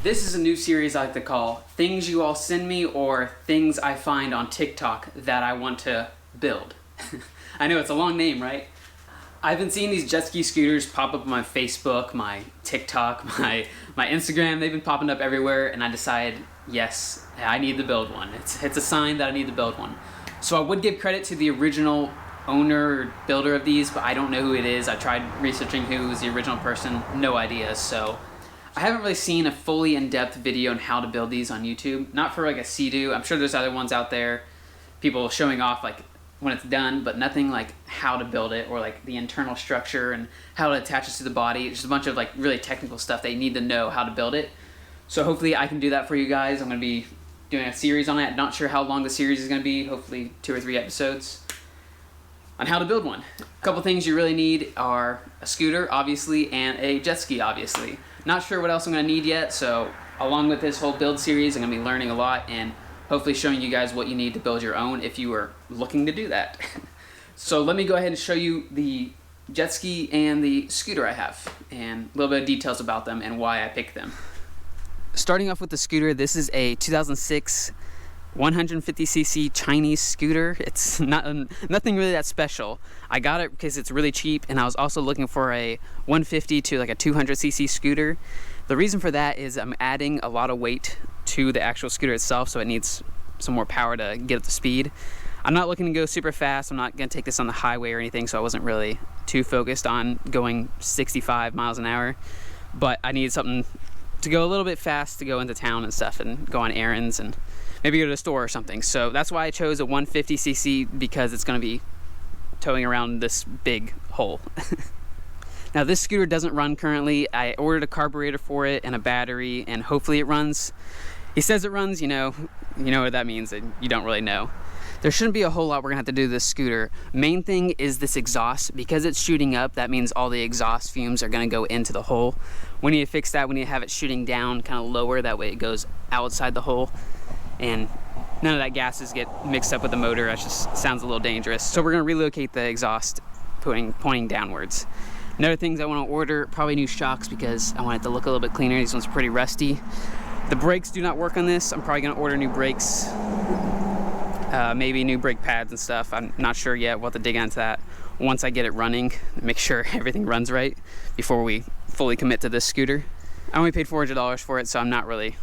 This is a new series I like to call Things You All Send Me, or Things I Find on TikTok That I Want to Build. I know it's a long name, right? I've been seeing these jet ski scooters pop up on my Facebook, my TikTok, my Instagram. They've been popping up everywhere, and I decided, yes, I need to build one. It's a sign that I need to build one. So I would give credit to the original owner or builder of these, but I don't know who it is. I tried researching who was the original person, no idea. So I haven't really seen a fully in-depth video on how to build these on YouTube. Not for like a Sea-Doo. I'm sure there's other ones out there, people showing off like when it's done, but nothing like how to build it or like the internal structure and how it attaches to the body. Just a bunch of like really technical stuff that you need to know how to build it. So hopefully I can do that for you guys. I'm going to be doing a series on it. Not sure how long the series is going to be. Hopefully 2 or 3 episodes on how to build one. A couple things you really need are a scooter, obviously, and a jet ski, obviously. Not sure what else I'm going to need yet, so along with this whole build series, I'm going to be learning a lot and hopefully showing you guys what you need to build your own if you are looking to do that. So let me go ahead and show you the jet ski and the scooter I have and a little bit of details about them and why I picked them. Starting off with the scooter, this is a 2006 150cc Chinese scooter. It's nothing really that special. I got it because it's really cheap, and I was also looking for a 150 to like a 200cc scooter. The reason for that is I'm adding a lot of weight to the actual scooter itself, so it needs some more power to get up to speed. I'm not looking to go super fast. I'm not going to take this on the highway or anything, so I wasn't really too focused on going 65 miles an hour, but I needed something to go a little bit fast to go into town and stuff and go on errands and maybe go to the store or something. So that's why I chose a 150cc, because it's going to be towing around this big hole. Now this scooter doesn't run currently. I ordered a carburetor for it and a battery, and hopefully it runs. He says it runs, you know what that means, and you don't really know. There shouldn't be a whole lot we're gonna have to do to this scooter. Main thing is this exhaust. Because it's shooting up, that means all the exhaust fumes are gonna go into the hole. We need to fix that. We need to have it shooting down kind of lower, that way it goes outside the hole and none of that gases get mixed up with the motor. That just sounds a little dangerous. So we're gonna relocate the exhaust pointing downwards. Another things I want to order, probably new shocks, because I want it to look a little bit cleaner. These ones are pretty rusty. The brakes do not work on this. I'm probably gonna order new brakes, maybe new brake pads and stuff. I'm not sure yet. We'll have to dig into that once I get it running, make sure everything runs right before we fully commit to this scooter. I only paid $400 for it, so I'm not really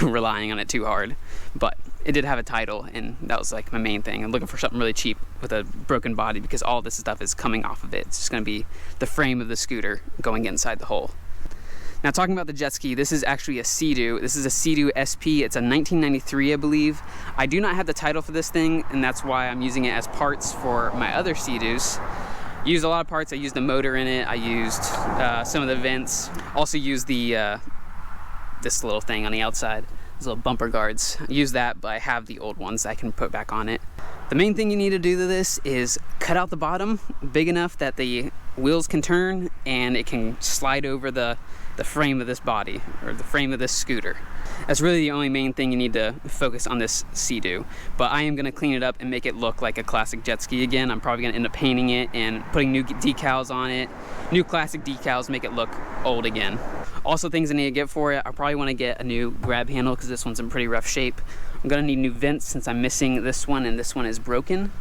relying on it too hard, but it did have a title, and that was like my main thing. I'm looking for something really cheap with a broken body, because all this stuff is coming off of it. It's just going to be the frame of the scooter going inside the hole. Now talking about the jet ski, this is actually a Sea-Doo. This is a Sea-Doo SP. It's a 1993, I believe. I do not have the title for this thing, and that's why I'm using it as parts for my other Sea-Doos. I used a lot of parts. I used the motor in it. I used some of the vents. Also used the this little thing on the outside, these little bumper guards. I use that, but I have the old ones I can put back on it. The main thing you need to do to this is cut out the bottom big enough that the wheels can turn and it can slide over the frame of this body, or the frame of this scooter. That's really the only main thing you need to focus on this Sea-Doo. But I am going to clean it up and make it look like a classic jet ski again. I'm probably going to end up painting it and putting new decals on it. New classic decals, make it look old again. Also things I need to get for it, I probably want to get a new grab handle, because this one's in pretty rough shape. I'm going to need new vents since I'm missing this one and this one is broken.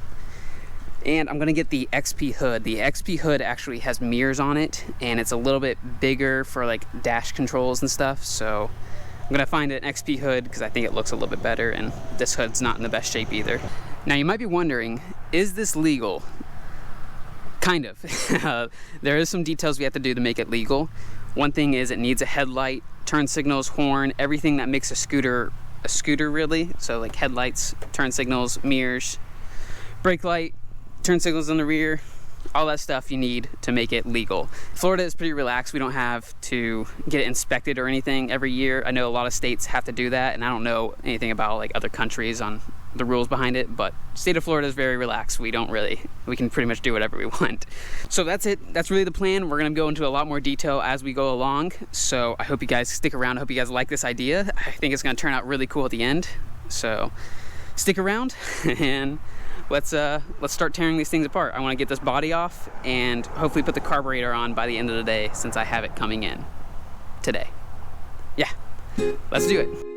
And I'm going to get the XP hood. The XP hood actually has mirrors on it, and it's a little bit bigger for like dash controls and stuff. So I'm going to find an XP hood because I think it looks a little bit better, and this hood's not in the best shape either. Now you might be wondering, is this legal? Kind of. There is some details we have to do to make it legal. One thing is it needs a headlight, turn signals, horn, everything that makes a scooter really. So like headlights, turn signals, mirrors, brake light, turn signals in the rear, all that stuff you need to make it legal. Florida is pretty relaxed. We don't have to get it inspected or anything every year. I know a lot of states have to do that, and I don't know anything about like other countries on the rules behind it, but state of Florida is very relaxed. We can pretty much do whatever we want. So that's it. That's really the plan. We're gonna go into a lot more detail as we go along. So I hope you guys stick around. I hope you guys like this idea. I think it's gonna turn out really cool at the end. So stick around and let's start tearing these things apart. I want to get this body off and hopefully put the carburetor on by the end of the day, since I have it coming in today. Yeah, Let's do it.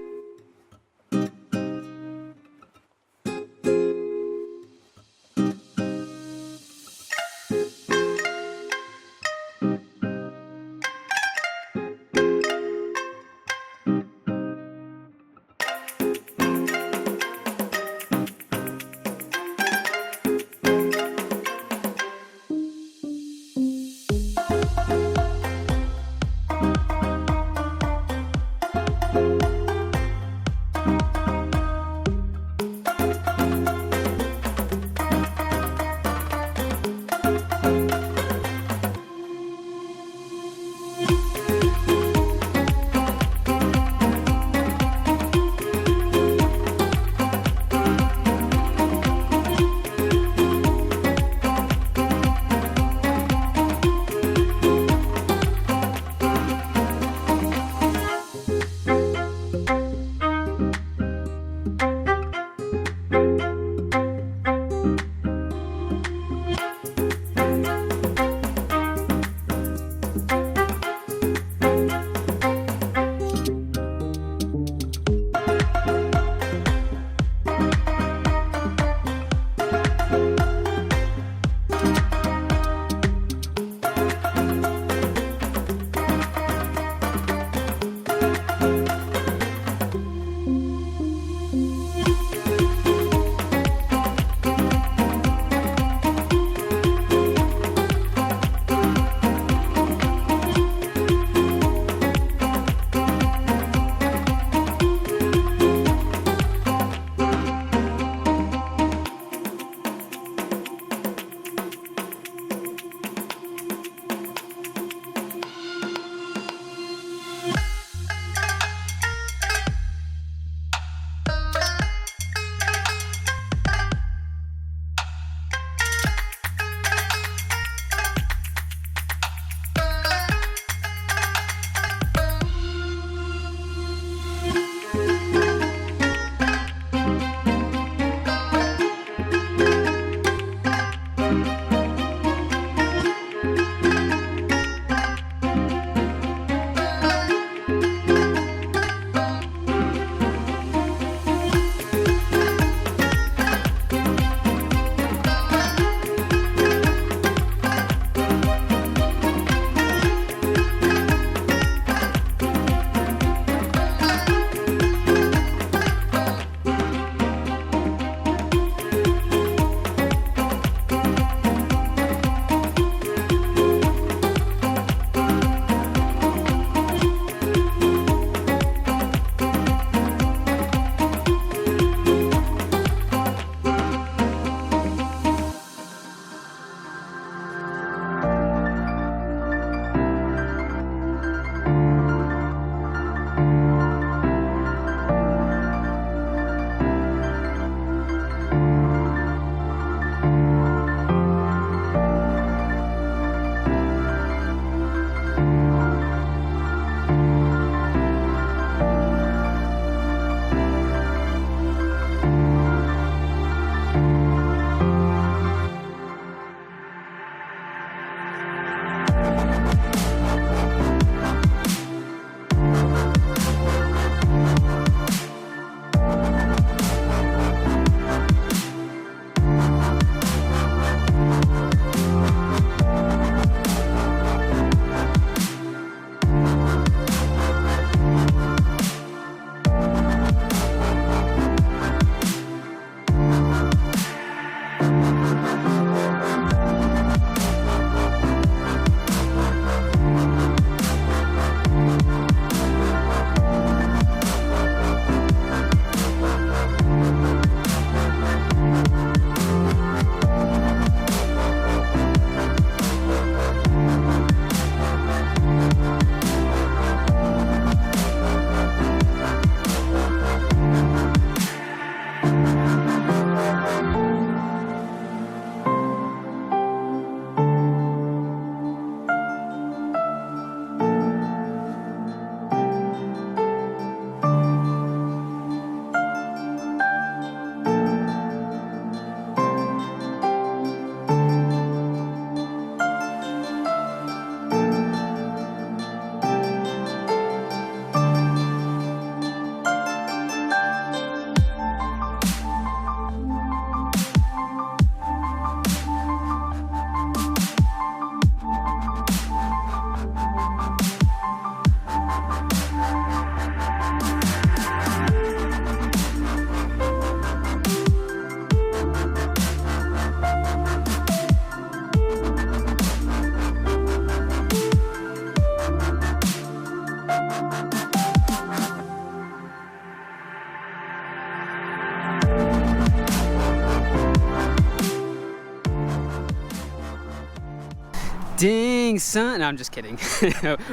Dang, son. No, I'm just kidding.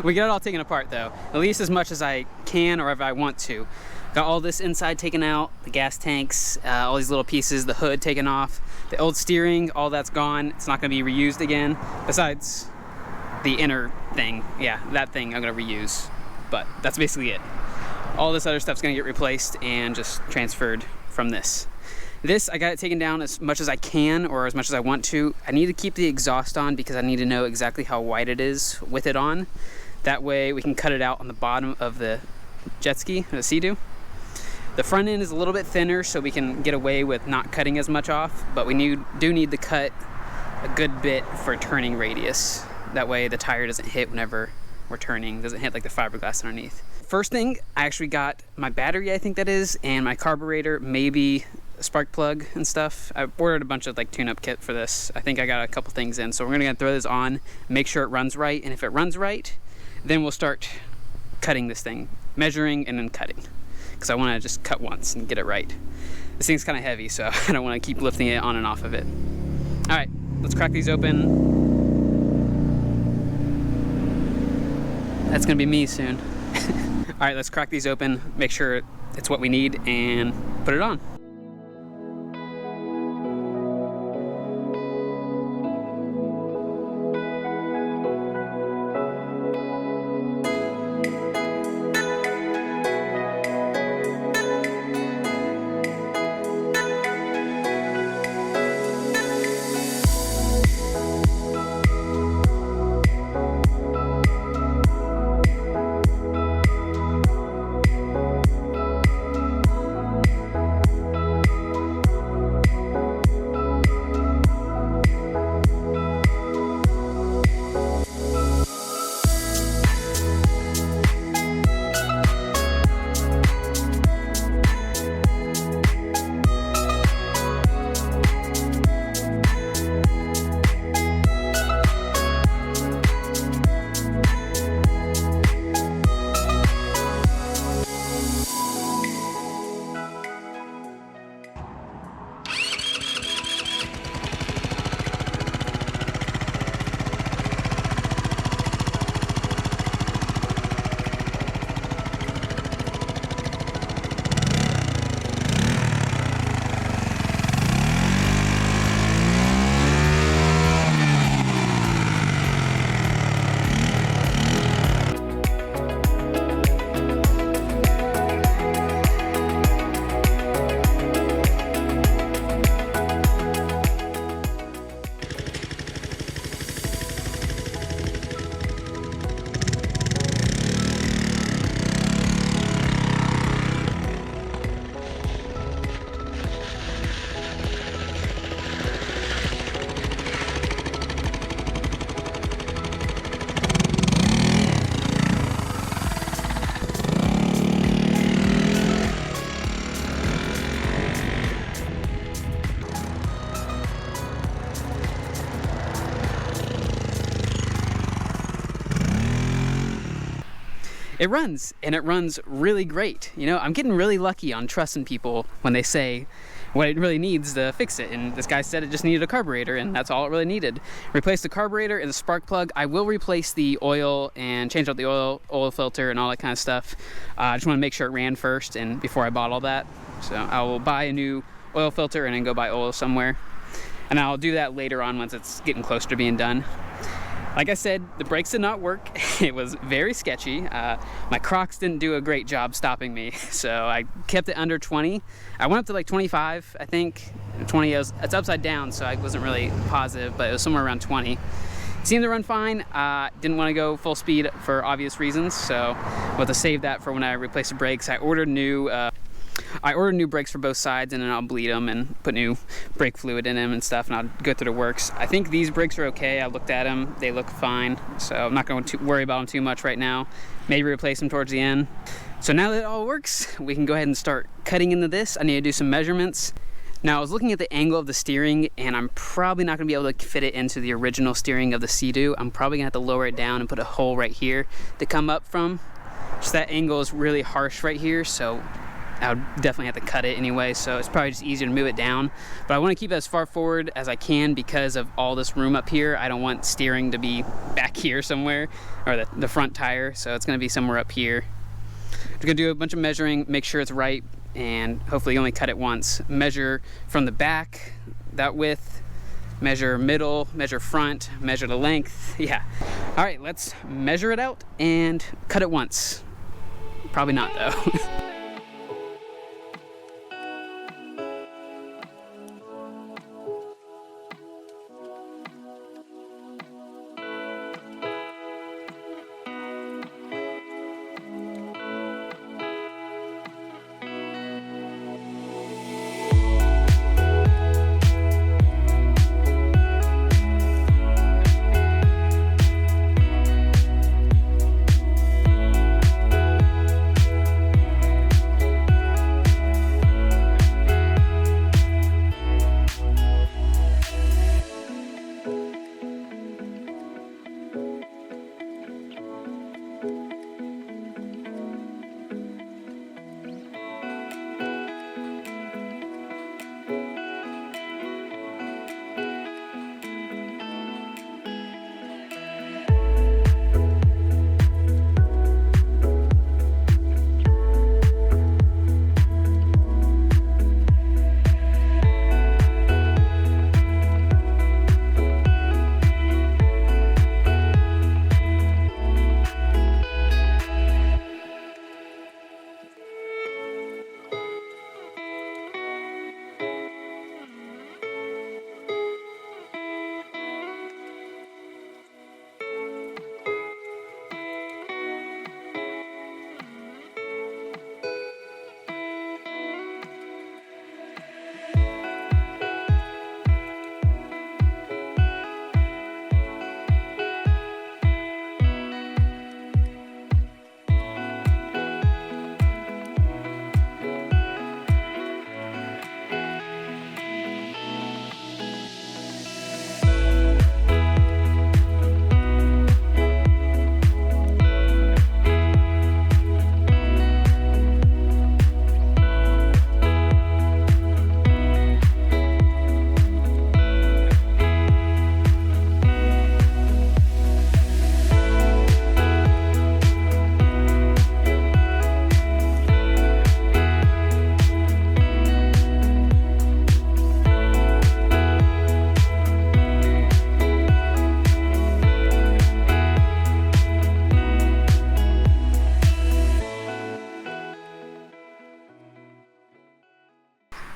We got it all taken apart though. At least as much as I can or if I want to. Got all this inside taken out, the gas tanks, all these little pieces, the hood taken off, the old steering, all that's gone. It's not gonna be reused again. Besides the inner thing. Yeah, that thing I'm gonna reuse. But that's basically it. All this other stuff's gonna get replaced and just transferred from this. This, I got it taken down as much as I can or as much as I want to. I need to keep the exhaust on because I need to know exactly how wide it is with it on. That way we can cut it out on the bottom of the jet ski, the Sea-Doo. The front end is a little bit thinner so we can get away with not cutting as much off, but we do need to cut a good bit for turning radius. That way the tire doesn't hit whenever we're turning, doesn't hit like the fiberglass underneath. First thing, I actually got my battery, I think that is, and my carburetor, maybe a spark plug and stuff. I ordered a bunch of like tune-up kit for this. I think I got a couple things in, so we're gonna throw this on, make sure it runs right, and if it runs right, then we'll start cutting this thing, measuring and then cutting, because I want to just cut once and get it right. This thing's kind of heavy, so I don't want to keep lifting it on and off of it. All right, let's crack these open. That's gonna be me soon. All right, let's crack these open, make sure it's what we need, and put it on. It runs, and it runs really great. You know, I'm getting really lucky on trusting people when they say what it really needs to fix it. And this guy said it just needed a carburetor, and that's all it really needed. Replace the carburetor and the spark plug. I will replace the oil and change out the oil filter and all that kind of stuff. I just want to make sure it ran first and before I bought all that. So I will buy a new oil filter and then go buy oil somewhere. And I'll do that later on once it's getting closer to being done. Like I said, the brakes did not work. It was very sketchy. My Crocs didn't do a great job stopping me, so I kept it under 20. I went up to like 25, I think. 20, it's upside down, so I wasn't really positive, but it was somewhere around 20. It seemed to run fine. Didn't want to go full speed for obvious reasons, so I'll have to save that for when I replace the brakes. I ordered new brakes for both sides, and then I'll bleed them and put new brake fluid in them and stuff, and I'll go through the works. I think these brakes are okay. I looked at them. They look fine, so I'm not going to worry about them too much right now. Maybe replace them towards the end. So now that it all works, we can go ahead and start cutting into this. I need to do some measurements. Now, I was looking at the angle of the steering, and I'm probably not going to be able to fit it into the original steering of the Sea-Doo. I'm probably going to have to lower it down and put a hole right here to come up from. Just that angle is really harsh right here, so I would definitely have to cut it anyway, so it's probably just easier to move it down. But I want to keep it as far forward as I can because of all this room up here. I don't want steering to be back here somewhere, or the front tire, so it's going to be somewhere up here. I'm going to do a bunch of measuring, make sure it's right, and hopefully only cut it once. Measure from the back, that width, measure middle, measure front, measure the length. Yeah. All right, let's measure it out and cut it once. Probably not though.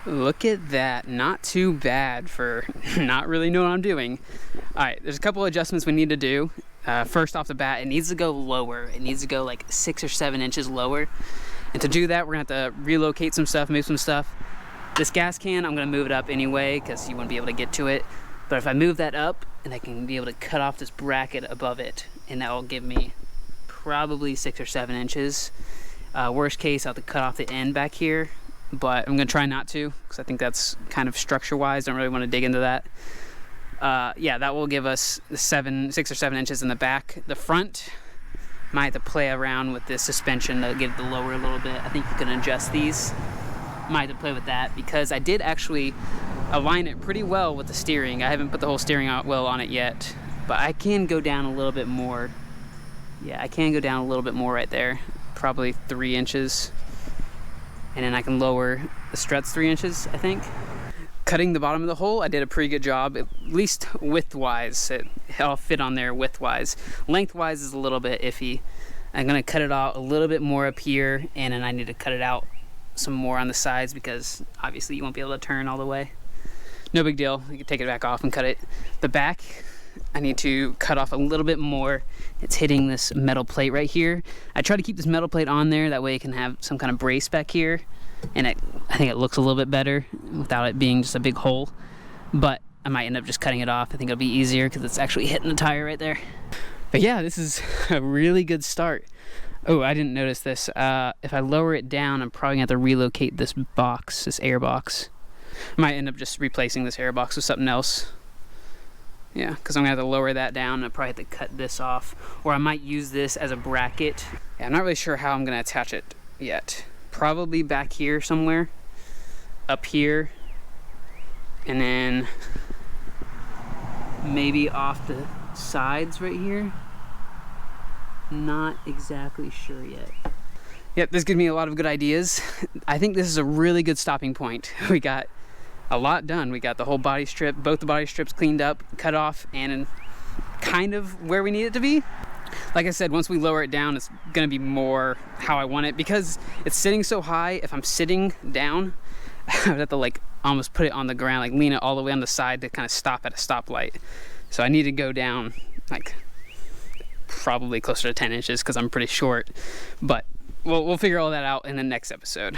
Look at that, not too bad for not really knowing what I'm doing. All right, there's a couple of adjustments we need to do. First off the bat, it needs to go lower. It needs to go like 6 or 7 inches lower. And to do that, we're gonna have to relocate some stuff, move some stuff. This gas can, I'm gonna move it up anyway because you wouldn't be able to get to it. But if I move that up, and I can be able to cut off this bracket above it, and that will give me probably 6 or 7 inches. Worst case, I'll have to cut off the end back here, but I'm gonna try not to because I think that's kind of structure-wise. Don't really want to dig into that. Yeah, that will give us 6 or 7 inches in the back. The front, might have to play around with this suspension to get it to lower a little bit. I think you can adjust these. Might have to play with that because I did actually align it pretty well with the steering. I haven't put the whole steering wheel on it yet, but I can go down a little bit more. Yeah, I can go down a little bit more right there, probably 3 inches. And then I can lower the struts 3 inches, I think. Cutting the bottom of the hole, I did a pretty good job, at least width-wise. It'll fit on there width-wise. Length-wise is a little bit iffy. I'm gonna cut it out a little bit more up here, and then I need to cut it out some more on the sides because obviously you won't be able to turn all the way. No big deal, you can take it back off and cut it. The back, I need to cut off a little bit more. It's hitting this metal plate right here. I try to keep this metal plate on there, that way it can have some kind of brace back here, and I think it looks a little bit better without it being just a big hole. But I might end up just cutting it off. I think it'll be easier because it's actually hitting the tire right there. But yeah, this is a really good start. Oh, I didn't notice this. If I lower it down, I'm probably gonna have to relocate this box, this air box. I might end up just replacing this air box with something else. Yeah, because I'm gonna have to lower that down, and I'll probably have to cut this off. Or I might use this as a bracket. Yeah, I'm not really sure how I'm gonna attach it yet. probably back here somewhere, up here, and then maybe off the sides right here. Not exactly sure yet. Yep, this gives me a lot of good ideas. I think this is a really good stopping point. We got a lot done. We got the whole body strip, both the body strips cleaned up, cut off, and kind of where we need it to be. Like I said, once we lower it down, it's gonna be more how I want it. Because it's sitting so high, if I'm sitting down, I would have to like almost put it on the ground, like lean it all the way on the side to kind of stop at a stoplight. So I need to go down like probably closer to 10 inches because I'm pretty short, but we'll figure all that out in the next episode.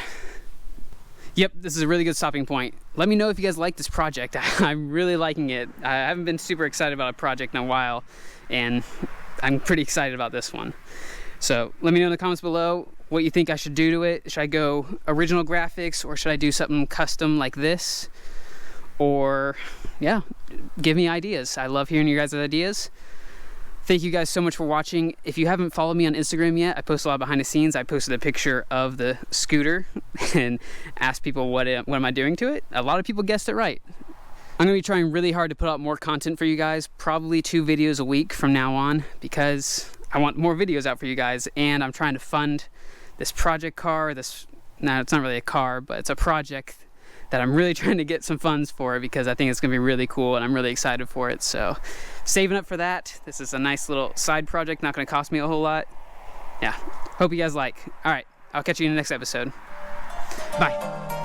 Yep, this is a really good stopping point. Let me know if you guys like this project. I'm really liking it. I haven't been super excited about a project in a while, and I'm pretty excited about this one. So let me know in the comments below what you think I should do to it. Should I go original graphics, or should I do something custom like this? Or yeah, give me ideas. I love hearing your guys' ideas. Thank you guys so much for watching. If you haven't followed me on Instagram yet, I post a lot behind the scenes. I posted a picture of the scooter and asked people what am I doing to it. A lot of people guessed it right. I'm gonna be trying really hard to put out more content for you guys, probably 2 videos a week from now on, because I want more videos out for you guys, and I'm trying to fund this project car. No, it's not really a car, but it's a project that I'm really trying to get some funds for, because I think it's gonna be really cool and I'm really excited for it. So saving up for that. This is a nice little side project, not gonna cost me a whole lot. Yeah, hope you guys like. All right, I'll catch you in the next episode. Bye.